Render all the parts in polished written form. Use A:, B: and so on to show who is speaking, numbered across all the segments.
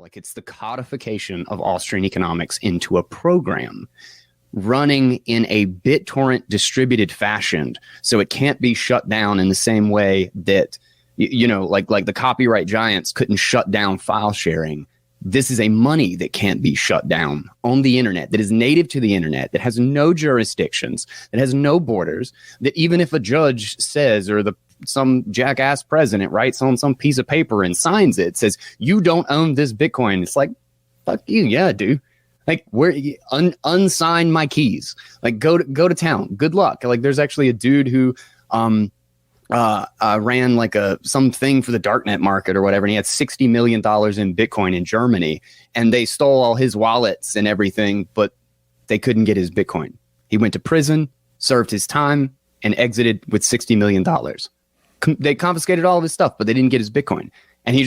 A: Like, it's the codification of Austrian economics into a program running in a BitTorrent distributed fashion. So it can't be shut down in the same way that, like the copyright giants couldn't shut down file sharing. This is a money that can't be shut down on the internet, that is native to the internet, that has no jurisdictions, that has no borders, that even if a judge says, or some jackass president writes on some piece of paper and signs it, says, you don't own this Bitcoin. It's like, fuck you. Yeah, dude. Like, where unsign my keys, like go to town. Good luck. Like, there's actually a dude who, ran like something for the darknet market or whatever. And he had $60 million in Bitcoin in Germany, and they stole all his wallets and everything, but they couldn't get his Bitcoin. He went to prison, served his time, and exited with $60 million. They confiscated all of his stuff, but they didn't get his Bitcoin. And they were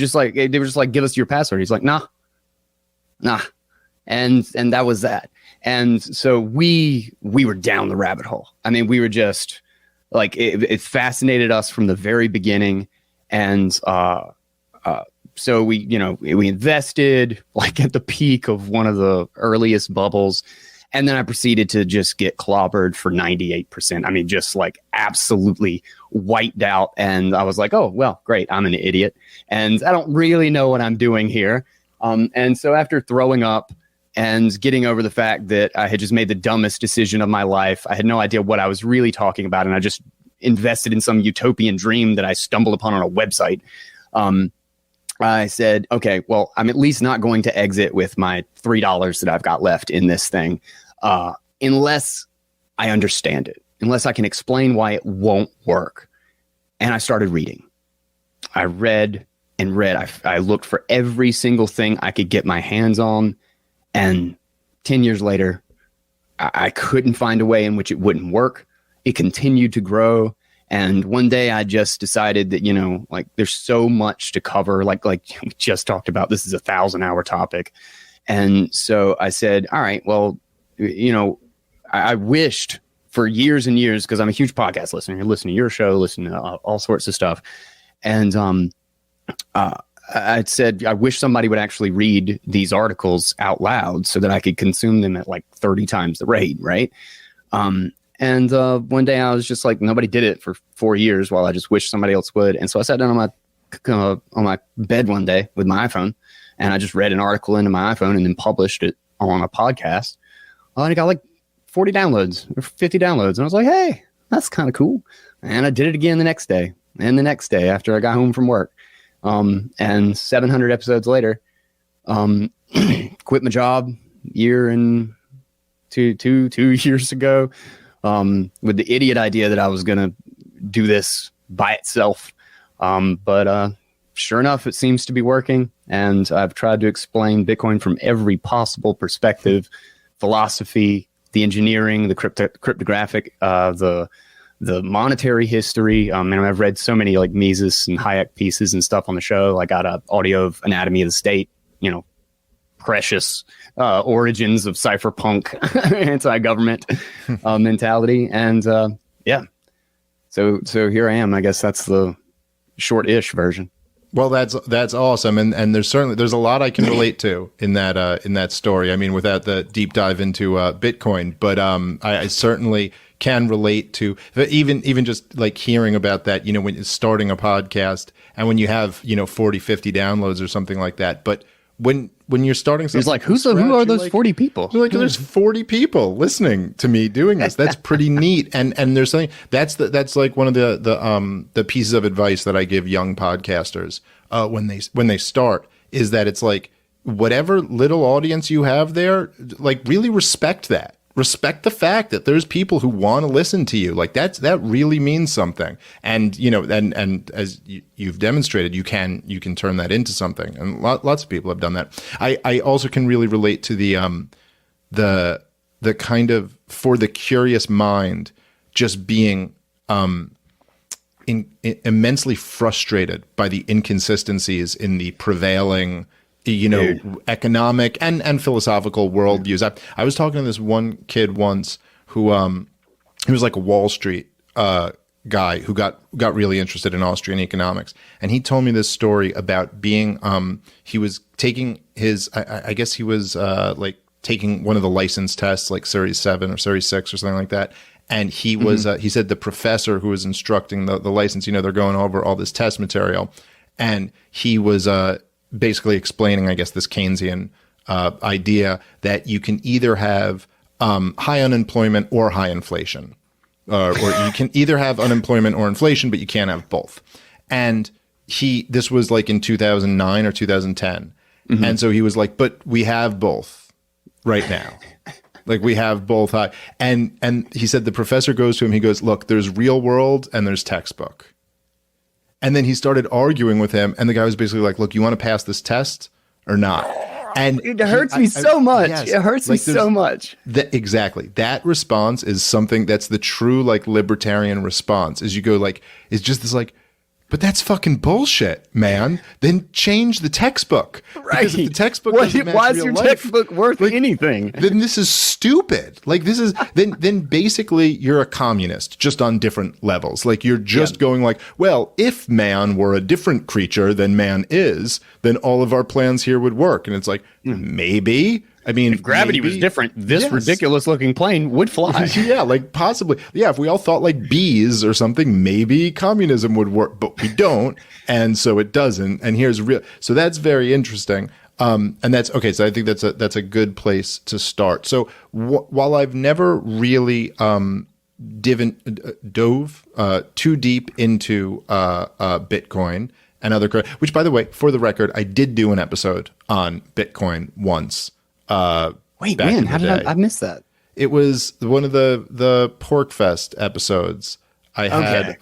A: just like, give us your password. He's like, nah. And that was that. And so we were down the rabbit hole. I mean, we were just like, it fascinated us from the very beginning. And so we invested like at the peak of one of the earliest bubbles. And then I proceeded to just get clobbered for 98%. I mean, just like absolutely wiped out. And I was like, oh, well, great. I'm an idiot. And I don't really know what I'm doing here. And so after throwing up and getting over the fact that I had just made the dumbest decision of my life, I had no idea what I was really talking about. And I just invested in some utopian dream that I stumbled upon on a website. I said, okay, well, I'm at least not going to exit with my $3 that I've got left in this thing, unless I understand it, unless I can explain why it won't work. And I started reading. I read and read. I looked for every single thing I could get my hands on. And 10 years later, I couldn't find a way in which it wouldn't work. It continued to grow. And one day I just decided that, like, there's so much to cover. Like we just talked about, this is a 1,000-hour topic. And so I said, all right, well, I wished for years and years, because I'm a huge podcast listener. You listen to your show, listen to all sorts of stuff. And I said, I wish somebody would actually read these articles out loud so that I could consume them at like 30 times the rate, right? And one day I was just like, nobody did it for 4 years while I just wished somebody else would. And so I sat down on my bed one day with my iPhone, and I just read an article into my iPhone and then published it on a podcast. And it got like 40 downloads or 50 downloads. And I was like, hey, that's kind of cool. And I did it again the next day and the next day after I got home from work. And 700 episodes later, quit my job year and two years ago, with the idiot idea that I was going to do this by itself. But sure enough, it seems to be working. And I've tried to explain Bitcoin from every possible perspective: philosophy, the engineering, the cryptographic, the monetary history. And I've read so many like Mises and Hayek pieces and stuff on the show. I got an audio of Anatomy of the State, precious origins of cypherpunk anti-government mentality. And yeah, so here I am. I guess that's the short-ish version.
B: Well, that's awesome, and there's a lot I can relate to in that story. I mean, without the deep dive into Bitcoin, but I certainly can relate to even just like hearing about that. When you're starting a podcast and when you have 40, 50 downloads or something like that, but when you're starting something,
A: it's like, who are those 40 people?
B: You're like, there's 40 people listening to me doing this. That's pretty neat. And there's something that's like one of the pieces of advice that I give young podcasters when they start, is that it's like, whatever little audience you have there, like, really respect that. Respect the fact that there's people who want to listen to you. Like, that really means something. And and as you've demonstrated, you can turn that into something. And lots of people have done that. I also can really relate to the kind of, for the curious mind, just being immensely frustrated by the inconsistencies in the prevailing economic and philosophical worldviews. I was talking to this one kid once who he was like a Wall Street guy who got really interested in Austrian economics, and he told me this story about being he was taking his I guess he was like taking one of the license tests, like Series 7 or Series 6 or something like that. And he was he said the professor who was instructing the license, you know, they're going over all this test material, and he was basically explaining, I guess, this Keynesian idea that you can either have high unemployment or high inflation. Or you can either have unemployment or inflation, but you can't have both. And this was like in 2009 or 2010. And so he was like, but we have both right now. Like we have both high. And he said the professor goes to him, he goes, look, there's real world and there's textbook. And then he started arguing with him. And the guy was basically like, look, you want to pass this test or not? And
A: it hurts me so much. Yes, it hurts me so much.
B: Exactly. That response is something that's the true like libertarian response. Is you go like, it's just this like, but that's fucking bullshit, man. Then change the textbook.
A: Right.
B: Because if the textbook doesn't match
A: why is
B: real
A: your
B: life,
A: textbook worth anything?
B: Then this is stupid. Like this is then basically you're a communist just on different levels. Like you're just going like, well, if man were a different creature than man is, then all of our plans here would work. And it's like, maybe. I mean,
A: if gravity was different, this ridiculous looking plane would fly.
B: Yeah, like possibly. Yeah, if we all thought like bees or something, maybe communism would work, but we don't. And so it doesn't. And here's real. So that's very interesting. And that's okay. So I think that's a good place to start. So while I've never really dove too deep into Bitcoin and other, which by the way, for the record, I did do an episode on Bitcoin once.
A: Wait, man, how did I miss that?
B: It was one of the Pork Fest episodes. I had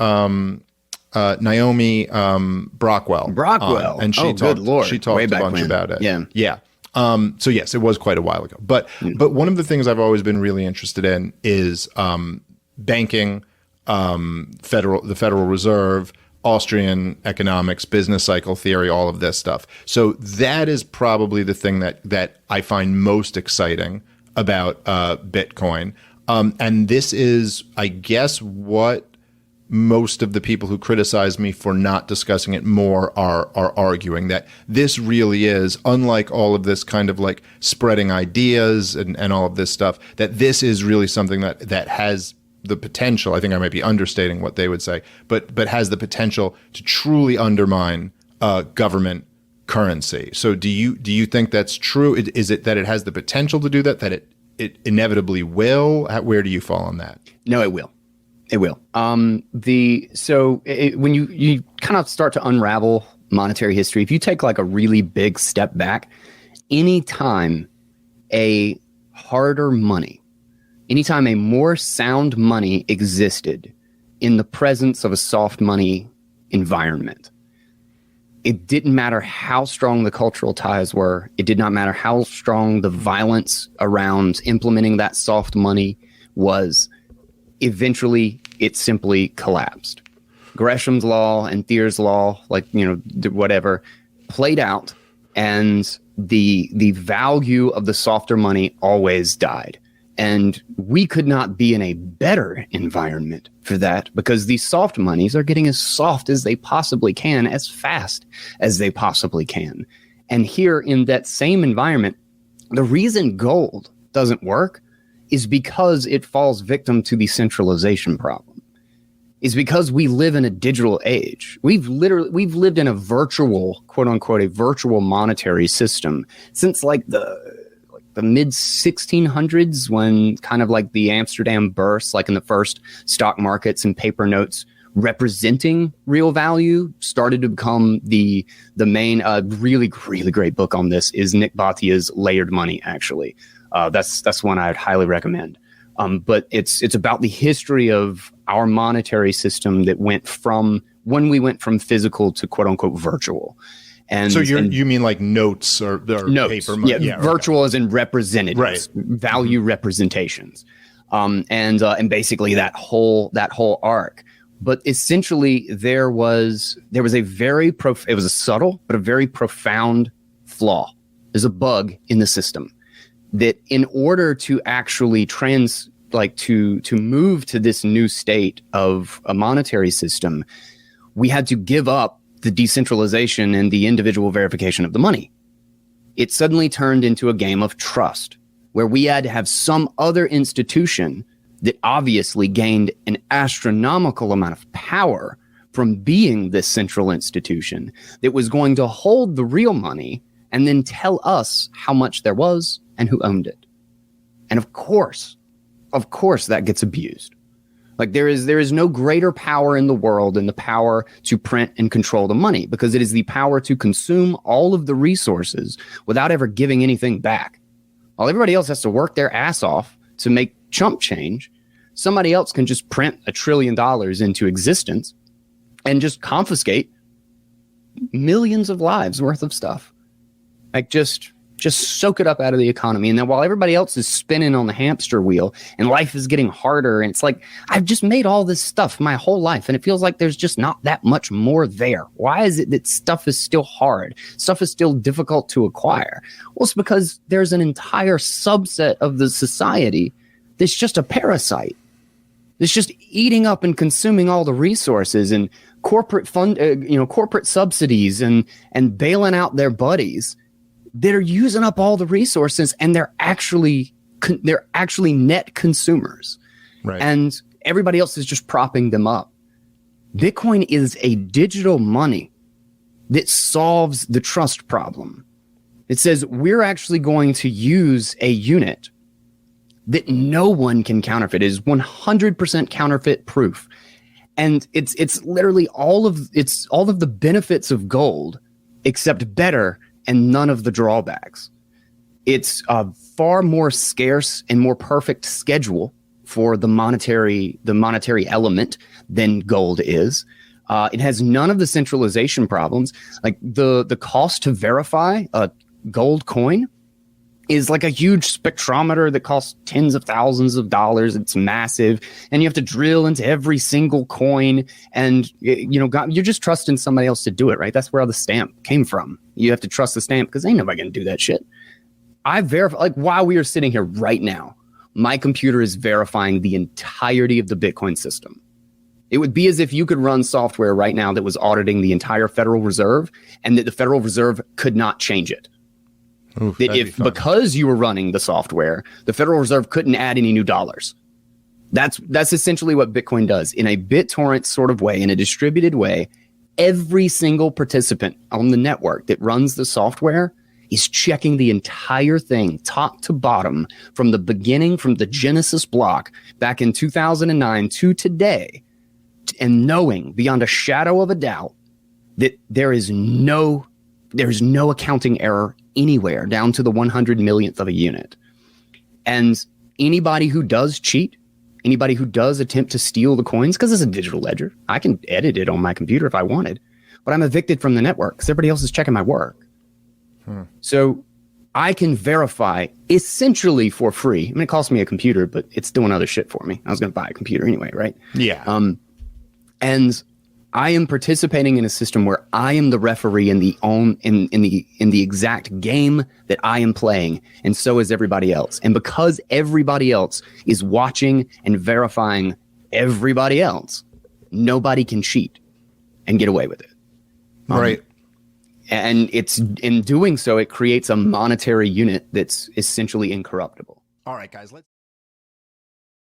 B: Naomi Brockwell, and she talked a bunch about it. Yeah. So yes, it was quite a while ago. But one of the things I've always been really interested in is banking, the Federal Reserve, Austrian economics, business cycle theory, all of this stuff. So that is probably the thing that I find most exciting about Bitcoin. And this is, I guess, what most of the people who criticize me for not discussing it more are arguing, that this really is, unlike all of this kind of like spreading ideas and all of this stuff, that this is really something that has the potential, I think I might be understating what they would say, but has the potential to truly undermine government currency. So do you think that's true? Is it that it has the potential to do that it inevitably will? Where do you fall on that?
A: No, it will. It will. When you kind of start to unravel monetary history, if you take like a really big step back, anytime a harder money, anytime a more sound money existed in the presence of a soft money environment, it didn't matter how strong the cultural ties were. It did not matter how strong the violence around implementing that soft money was. Eventually, it simply collapsed. Gresham's law and Thier's law, whatever, played out, and the value of the softer money always died. And we could not be in a better environment for that, because these soft monies are getting as soft as they possibly can, as fast as they possibly can. And here in that same environment, the reason gold doesn't work is because it falls victim to the centralization problem. Is because we live in a digital age. We've lived in a virtual, quote unquote, a virtual monetary system since like the mid 1600s, when kind of like the Amsterdam burst, like in the first stock markets and paper notes representing real value started to become the main. Really great book on this is Nick Batia's Layered Money. Actually, that's one I'd highly recommend. But it's about the history of our monetary system that went from physical to quote unquote virtual. And
B: so you mean like notes or
A: notes,
B: paper money?
A: Yeah, virtual as in representatives, right. Value representations, and basically that whole arc. But essentially, there was a very it was a subtle but a very profound flaw. There's a bug in the system that, in order to actually to move to this new state of a monetary system, we had to give up the decentralization and the individual verification of the money. It suddenly turned into a game of trust, where we had to have some other institution that obviously gained an astronomical amount of power from being this central institution that was going to hold the real money and then tell us how much there was and who owned it. And of course, that gets abused. Like there is no greater power in the world than the power to print and control the money, because it is the power to consume all of the resources without ever giving anything back. While everybody else has to work their ass off to make chump change, somebody else can just print $1 trillion into existence and just confiscate millions of lives worth of stuff. Like just soak it up out of the economy. And then while everybody else is spinning on the hamster wheel and life is getting harder, and it's like, I've just made all this stuff my whole life and it feels like there's just not that much more there. Why is it that stuff is still hard? Stuff is still difficult to acquire? Well, it's because there's an entire subset of the society that's just a parasite. That's just eating up and consuming all the resources and corporate corporate subsidies and bailing out their buddies. They're using up all the resources, and they're actually net consumers.
B: Right.
A: And everybody else is just propping them up. Bitcoin is a digital money that solves the trust problem. It says we're actually going to use a unit that no one can counterfeit. It is 100% counterfeit proof. And it's literally all of the benefits of gold, except better, and none of the drawbacks. It's a far more scarce and more perfect schedule for the monetary element than gold is. It has none of the centralization problems. Like the cost to verify a gold coin is like a huge spectrometer that costs tens of thousands of dollars. It's massive, and you have to drill into every single coin, and you're just trusting somebody else to do it, right? That's where the stamp came from. You have to trust the stamp because ain't nobody gonna do that shit. I verify, like while we are sitting here right now, my computer is verifying the entirety of the Bitcoin system. It would be as if you could run software right now that was auditing the entire Federal Reserve, and that the Federal Reserve could not change it.
B: Oof,
A: that if because you were running the software, the Federal Reserve couldn't add any new dollars. That's essentially what Bitcoin does in a BitTorrent sort of way, in a distributed way. Every single participant on the network that runs the software is checking the entire thing, top to bottom, from the beginning, from the Genesis block back in 2009 to today, and knowing beyond a shadow of a doubt that there is no accounting error anywhere, down to the 100 millionth of a unit. And anybody who does cheat, anybody who does attempt to steal the coins, because it's a digital ledger, I can edit it on my computer if I wanted, but I'm evicted from the network because everybody else is checking my work. So I can verify essentially for free. I mean, it costs me a computer, but it's doing other shit for me. I was going to buy a computer anyway, right?
B: Yeah.
A: And I am participating in a system where I am the referee in the exact game that I am playing, and so is everybody else. And because everybody else is watching and verifying everybody else, nobody can cheat and get away with it.
B: Right.
A: And it's in doing so, it creates a monetary unit that's essentially incorruptible.
B: All right, guys. Let's